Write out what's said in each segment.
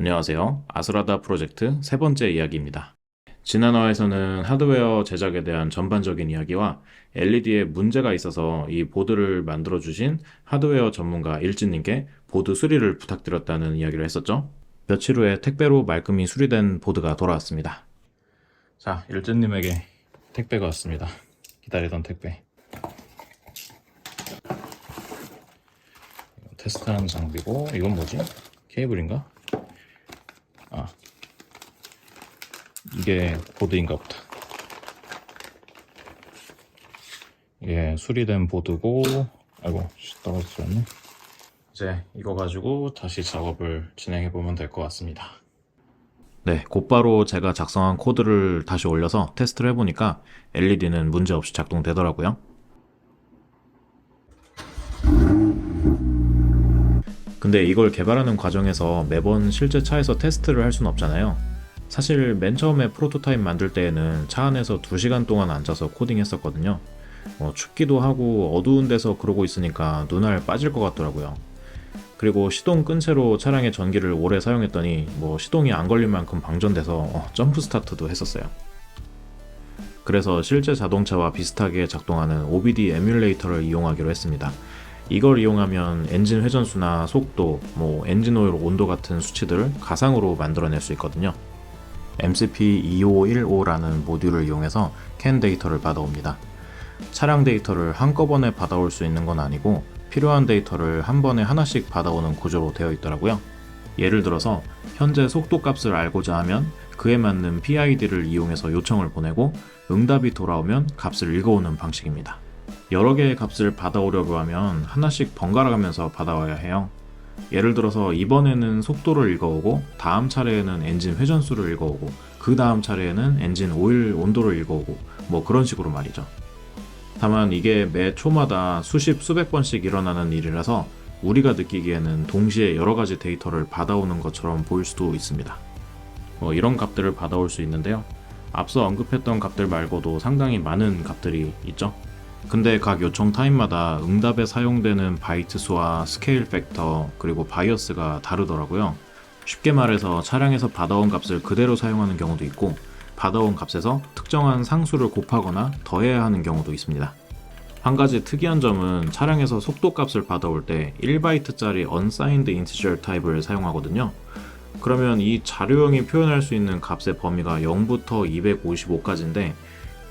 안녕하세요. 아스라다 프로젝트 세 번째 이야기입니다. 지난 화에서는 하드웨어 제작에 대한 전반적인 이야기와 LED에 문제가 있어서 이 보드를 만들어주신 하드웨어 전문가 일진님께 보드 수리를 부탁드렸다는 이야기를 했었죠. 며칠 후에 택배로 말끔히 수리된 보드가 돌아왔습니다. 자, 일진님에게 택배가 왔습니다. 기다리던 택배. 테스트하는 장비고, 이건 뭐지? 케이블인가? 아, 이게 보드인가 보다. 이게 수리된 보드고, 아이고, 떨어졌네. 이제 이거 가지고 다시 작업을 진행해보면 될 것 같습니다. 네, 곧바로 제가 작성한 코드를 다시 올려서 테스트를 해보니까 LED는 문제없이 작동되더라고요. 근데 이걸 개발하는 과정에서 매번 실제 차에서 테스트를 할 수는 없잖아요. 사실 맨 처음에 프로토타입 만들 때에는 차 안에서 2시간 동안 앉아서 코딩했었거든요. 춥기도 하고 어두운 데서 그러고 있으니까 눈알 빠질 것 같더라고요. 그리고 시동 끈 채로 차량의 전기를 오래 사용했더니 시동이 안 걸릴 만큼 방전돼서 점프 스타트도 했었어요. 그래서 실제 자동차와 비슷하게 작동하는 OBD 에뮬레이터를 이용하기로 했습니다. 이걸 이용하면 엔진 회전수나 속도, 엔진 오일 온도 같은 수치들을 가상으로 만들어낼 수 있거든요. MCP2515라는 모듈을 이용해서 CAN 데이터를 받아옵니다. 차량 데이터를 한꺼번에 받아올 수 있는 건 아니고 필요한 데이터를 한 번에 하나씩 받아오는 구조로 되어 있더라고요. 예를 들어서 현재 속도 값을 알고자 하면 그에 맞는 PID를 이용해서 요청을 보내고 응답이 돌아오면 값을 읽어오는 방식입니다. 여러 개의 값을 받아오려고 하면 하나씩 번갈아 가면서 받아와야 해요. 예를 들어서 이번에는 속도를 읽어오고 다음 차례에는 엔진 회전수를 읽어오고 그 다음 차례에는 엔진 오일 온도를 읽어오고 그런 식으로 말이죠. 다만 이게 매 초마다 수십 수백 번씩 일어나는 일이라서 우리가 느끼기에는 동시에 여러 가지 데이터를 받아오는 것처럼 보일 수도 있습니다. 이런 값들을 받아올 수 있는데요. 앞서 언급했던 값들 말고도 상당히 많은 값들이 있죠. 근데 각 요청 타입마다 응답에 사용되는 바이트 수와 스케일 팩터 그리고 바이어스가 다르더라고요. 쉽게 말해서 차량에서 받아온 값을 그대로 사용하는 경우도 있고 받아온 값에서 특정한 상수를 곱하거나 더해야 하는 경우도 있습니다. 한 가지 특이한 점은 차량에서 속도 값을 받아올 때 1바이트짜리 unsigned integer 타입을 사용하거든요. 그러면 이 자료형이 표현할 수 있는 값의 범위가 0부터 255까지인데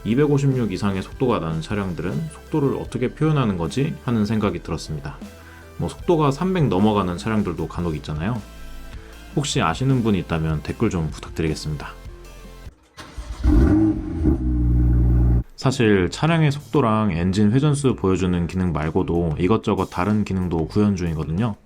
256 이상의 속도가 나는 차량들은 속도를 어떻게 표현하는 거지? 하는 생각이 들었습니다. 속도가 300 넘어가는 차량들도 간혹 있잖아요. 혹시 아시는 분이 있다면 댓글 좀 부탁드리겠습니다. 사실 차량의 속도랑 엔진 회전수 보여주는 기능 말고도 이것저것 다른 기능도 구현 중이거든요.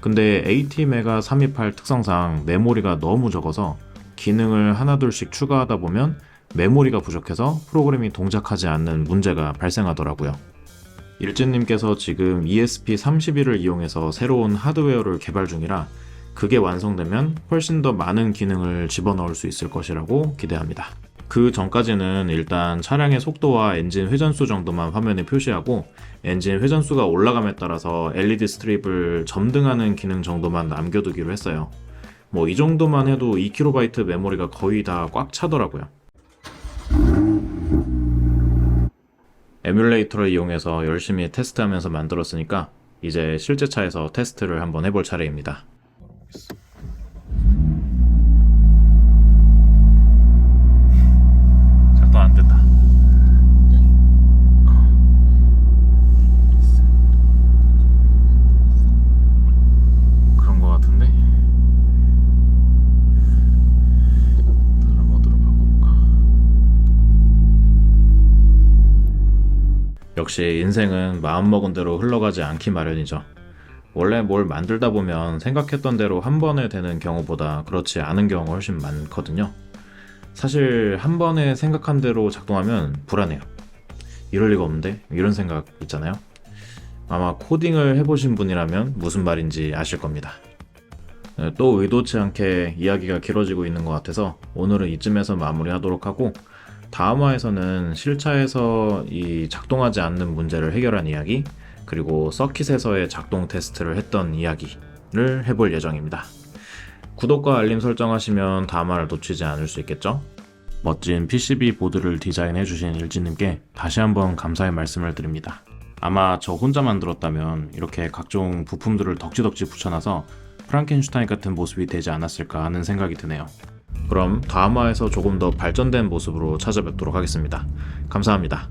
근데 ATmega328 특성상 메모리가 너무 적어서 기능을 하나둘씩 추가하다 보면 메모리가 부족해서 프로그램이 동작하지 않는 문제가 발생하더라고요. 일진님께서 지금 ESP32를 이용해서 새로운 하드웨어를 개발 중이라 그게 완성되면 훨씬 더 많은 기능을 집어넣을 수 있을 것이라고 기대합니다. 그 전까지는 일단 차량의 속도와 엔진 회전수 정도만 화면에 표시하고 엔진 회전수가 올라감에 따라서 LED 스트립을 점등하는 기능 정도만 남겨두기로 했어요. 이 정도만 해도 2KB 메모리가 거의 다 꽉 차더라고요. 에뮬레이터를 이용해서 열심히 테스트하면서 만들었으니까 이제 실제 차에서 테스트를 한번 해볼 차례입니다. 작동 안 된다. 그런 거 같은데? 다른 모드로 바꿔볼까? 역시 인생은 마음먹은 대로 흘러가지 않기 마련이죠. 원래 뭘 만들다 보면 생각했던 대로 한 번에 되는 경우보다 그렇지 않은 경우가 훨씬 많거든요. 사실 한 번에 생각한 대로 작동하면 불안해요. 이럴 리가 없는데? 이런 생각 있잖아요. 아마 코딩을 해보신 분이라면 무슨 말인지 아실 겁니다. 또 의도치 않게 이야기가 길어지고 있는 것 같아서 오늘은 이쯤에서 마무리하도록 하고 다음 화에서는 실차에서 이 작동하지 않는 문제를 해결한 이야기 그리고 서킷에서의 작동 테스트를 했던 이야기를 해볼 예정입니다. 구독과 알림 설정하시면 다음화를 놓치지 않을 수 있겠죠? 멋진 PCB 보드를 디자인해주신 일진님께 다시 한번 감사의 말씀을 드립니다. 아마 저 혼자 만들었다면 이렇게 각종 부품들을 덕지덕지 붙여놔서 프랑켄슈타인 같은 모습이 되지 않았을까 하는 생각이 드네요. 그럼 다음화에서 조금 더 발전된 모습으로 찾아뵙도록 하겠습니다. 감사합니다.